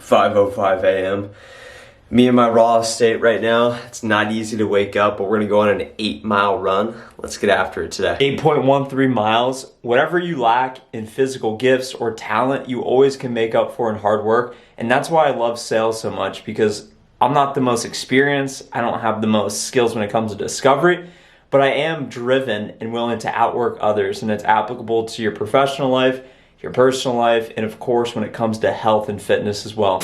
5:05 a.m. Me in my raw state right now. It's not easy to wake up, but we're gonna go on an 8-mile run. Let's get after it today. 8.13 miles. Whatever you lack in physical gifts or talent, you always can make up for in hard work. And that's why I love sales so much, because I'm not the most experienced. I don't have the most skills when it comes to discovery, but I am driven and willing to outwork others. And it's applicable to your professional life, your personal life, and of course, when it comes to health and fitness as well.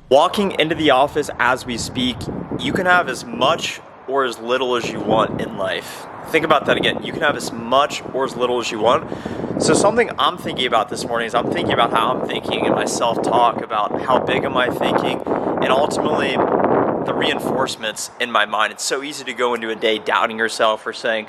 Walking into the office as we speak, you can have as much or as little as you want in life. Think about that again. You can have as much or as little as you want. So something I'm thinking about this morning is I'm thinking about how I'm thinking and my self-talk about how big am I thinking, and ultimately the reinforcements in my mind. It's so easy to go into a day doubting yourself or saying,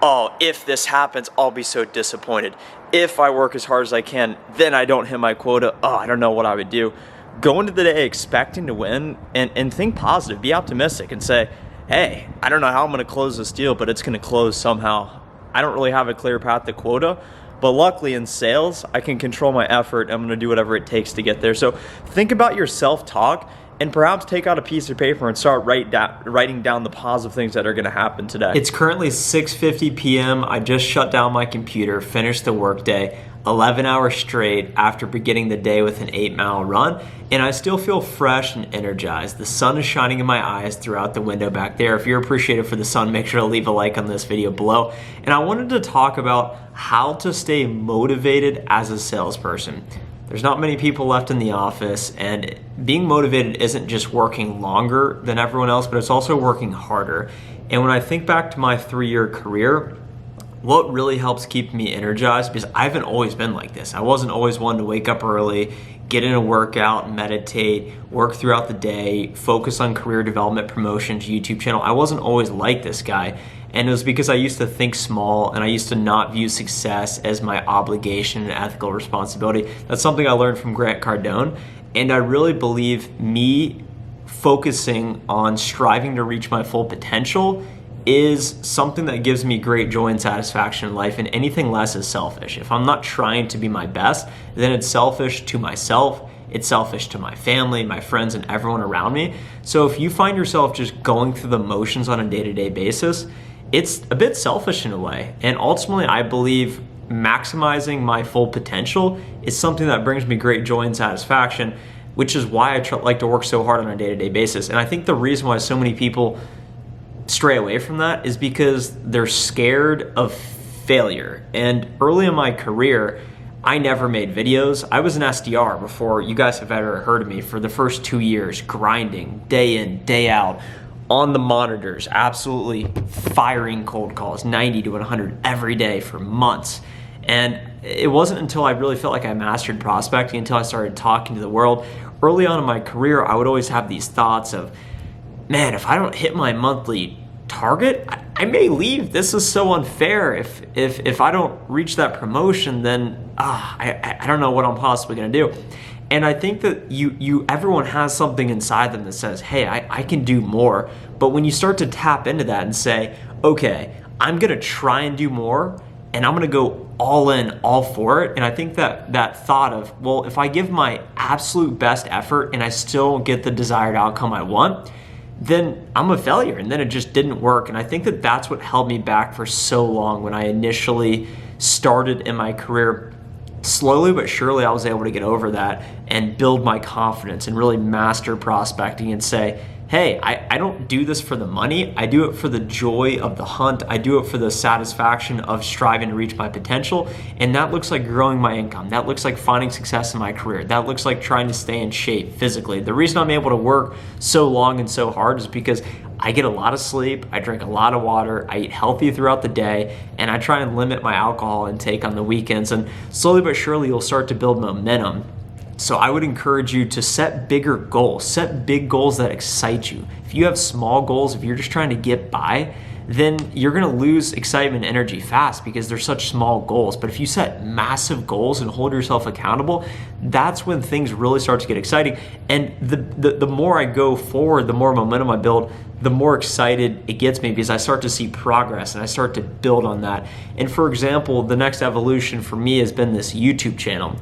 oh, if this happens, I'll be so disappointed. If I work as hard as I can, then I don't hit my quota. Oh, I don't know what I would do. Go into the day expecting to win and think positive, be optimistic and say, hey, I don't know how I'm going to close this deal, but it's going to close somehow. I don't really have a clear path to quota, but luckily in sales, I can control my effort. I'm going to do whatever it takes to get there. So think about your self-talk and perhaps take out a piece of paper and start writing down the positive things that are going to happen today. It's currently 6:50 p.m. I just shut down my computer, finished the workday, 11 hours straight after beginning the day with an 8-mile run, and I still feel fresh and energized. The sun is shining in my eyes throughout the window back there. If you're appreciative for the sun, make sure to leave a like on this video below. And I wanted to talk about how to stay motivated as a salesperson. There's not many people left in the office, and being motivated isn't just working longer than everyone else, but it's also working harder. And when I think back to my 3-year career, what really helps keep me energized, because I haven't always been like this. I wasn't always one to wake up early, get in a workout, meditate, work throughout the day, focus on career development, promotions, YouTube channel. I wasn't always like this guy. And it was because I used to think small and I used to not view success as my obligation and ethical responsibility. That's something I learned from Grant Cardone. And I really believe me focusing on striving to reach my full potential is something that gives me great joy and satisfaction in life, and anything less is selfish. If I'm not trying to be my best, then it's selfish to myself, it's selfish to my family, my friends, and everyone around me. So if you find yourself just going through the motions on a day-to-day basis, it's a bit selfish in a way. And ultimately, I believe maximizing my full potential is something that brings me great joy and satisfaction, which is why I like to work so hard on a day-to-day basis. And I think the reason why so many people stray away from that is because they're scared of failure. And early in my career, I never made videos. I was an SDR before you guys have ever heard of me for the first 2 years, grinding day in, day out, on the monitors, absolutely firing cold calls, 90 to 100 every day for months. And it wasn't until I really felt like I mastered prospecting, until I started talking to the world. Early on in my career, I would always have these thoughts of, man, if I don't hit my monthly target, I may leave. This is so unfair. If I don't reach that promotion, then I don't know what I'm possibly gonna do. And I think that everyone has something inside them that says, hey, I can do more. But when you start to tap into that and say, okay, I'm gonna try and do more, and I'm gonna go all in, all for it. And I think that thought of, well, if I give my absolute best effort and I still get the desired outcome I want, then I'm a failure, and then it just didn't work. And I think that that's what held me back for so long when I initially started in my career. Slowly but surely, I was able to get over that and build my confidence and really master prospecting and say, hey, I don't do this for the money. I do it for the joy of the hunt. I do it for the satisfaction of striving to reach my potential. And that looks like growing my income. That looks like finding success in my career. That looks like trying to stay in shape physically. The reason I'm able to work so long and so hard is because I get a lot of sleep, I drink a lot of water, I eat healthy throughout the day, and I try and limit my alcohol intake on the weekends. And slowly but surely, you'll start to build momentum. So I would encourage you to set bigger goals, set big goals that excite you. If you have small goals, if you're just trying to get by, then you're gonna lose excitement and energy fast because they're such small goals. But if you set massive goals and hold yourself accountable, that's when things really start to get exciting. And the more I go forward, the more momentum I build, the more excited it gets me because I start to see progress and I start to build on that. And for example, the next evolution for me has been this YouTube channel.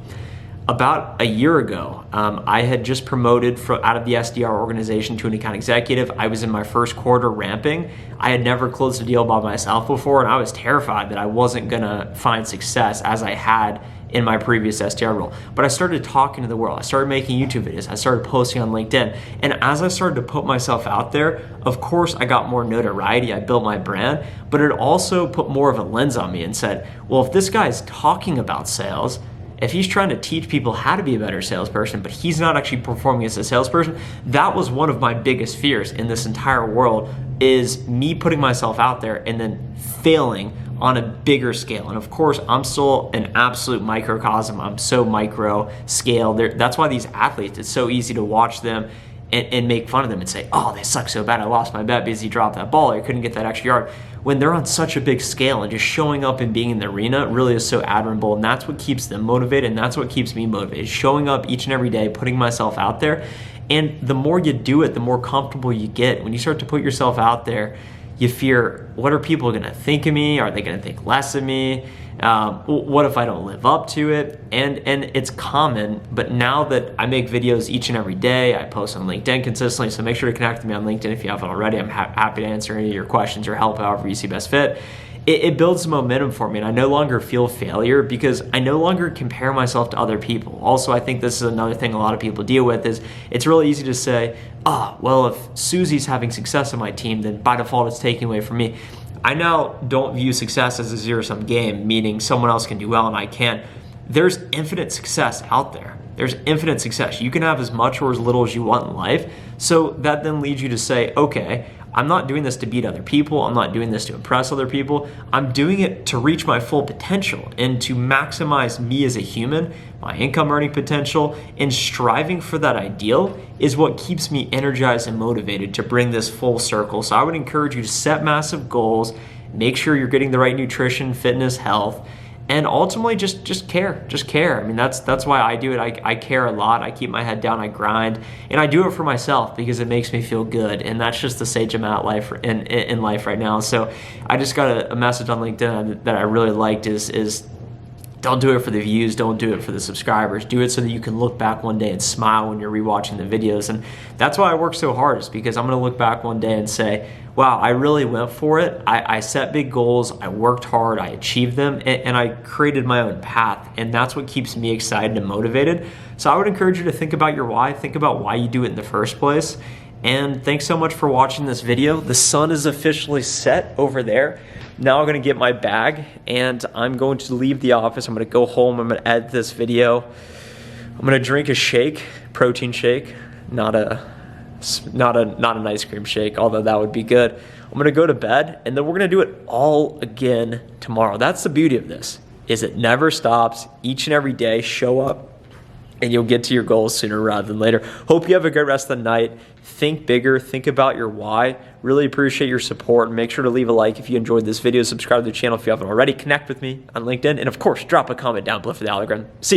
About a year ago, I had just promoted out of the SDR organization to an account executive. I was in my first quarter ramping. I had never closed a deal by myself before, and I was terrified that I wasn't gonna find success as I had in my previous SDR role. But I started talking to the world. I started making YouTube videos. I started posting on LinkedIn. And as I started to put myself out there, of course, I got more notoriety. I built my brand, but it also put more of a lens on me and said, well, if this guy is talking about sales, if he's trying to teach people how to be a better salesperson, but he's not actually performing as a salesperson, that was one of my biggest fears in this entire world, is me putting myself out there and then failing on a bigger scale. And of course, I'm still an absolute microcosm. I'm so micro scale. That's why these athletes, it's so easy to watch them and make fun of them and say, oh, they suck so bad. I lost my bet because he dropped that ball or I couldn't get that extra yard. When they're on such a big scale, and just showing up and being in the arena really is so admirable. And that's what keeps them motivated. And that's what keeps me motivated. Showing up each and every day, putting myself out there. And the more you do it, the more comfortable you get. When you start to put yourself out there, you fear, what are people gonna think of me? Are they gonna think less of me? What if I don't live up to it? And it's common, but now that I make videos each and every day, I post on LinkedIn consistently, so make sure to connect with me on LinkedIn if you haven't already. I'm happy to answer any of your questions or help however you see best fit. It builds momentum for me, and I no longer feel failure because I no longer compare myself to other people. Also, I think this is another thing a lot of people deal with, is it's really easy to say, oh, well, if Susie's having success on my team, then by default it's taking away from me. I now don't view success as a zero-sum game, meaning someone else can do well and I can't. There's infinite success out there. There's infinite success. You can have as much or as little as you want in life. So that then leads you to say, okay, I'm not doing this to beat other people. I'm not doing this to impress other people. I'm doing it to reach my full potential and to maximize me as a human, my income earning potential, and striving for that ideal is what keeps me energized and motivated to bring this full circle. So I would encourage you to set massive goals, make sure you're getting the right nutrition, fitness, health, and ultimately just care. I mean, that's why I do it. I care a lot. I keep my head down, I grind, and I do it for myself because it makes me feel good. And that's just the stage I'm at in life right now. So I just got a message on LinkedIn that I really liked is don't do it for the views, don't do it for the subscribers. Do it so that you can look back one day and smile when you're rewatching the videos. And that's why I work so hard, is because I'm gonna look back one day and say, wow, I really went for it. I set big goals, I worked hard, I achieved them, and I created my own path. And that's what keeps me excited and motivated. So I would encourage you to think about your why, think about why you do it in the first place. And thanks so much for watching this video. The sun is officially set over there. Now I'm gonna get my bag and I'm going to leave the office. I'm gonna go home, I'm gonna edit this video. I'm gonna drink a shake, protein shake, not an ice cream shake, although that would be good. I'm gonna go to bed and then we're gonna do it all again tomorrow. That's the beauty of this, is it never stops. Each and every day, show up and you'll get to your goals sooner rather than later. Hope you have a great rest of the night. Think bigger, think about your why. Really appreciate your support. Make sure to leave a like if you enjoyed this video. Subscribe to the channel if you haven't already. Connect with me on LinkedIn. And of course, drop a comment down below for the algorithm. See ya.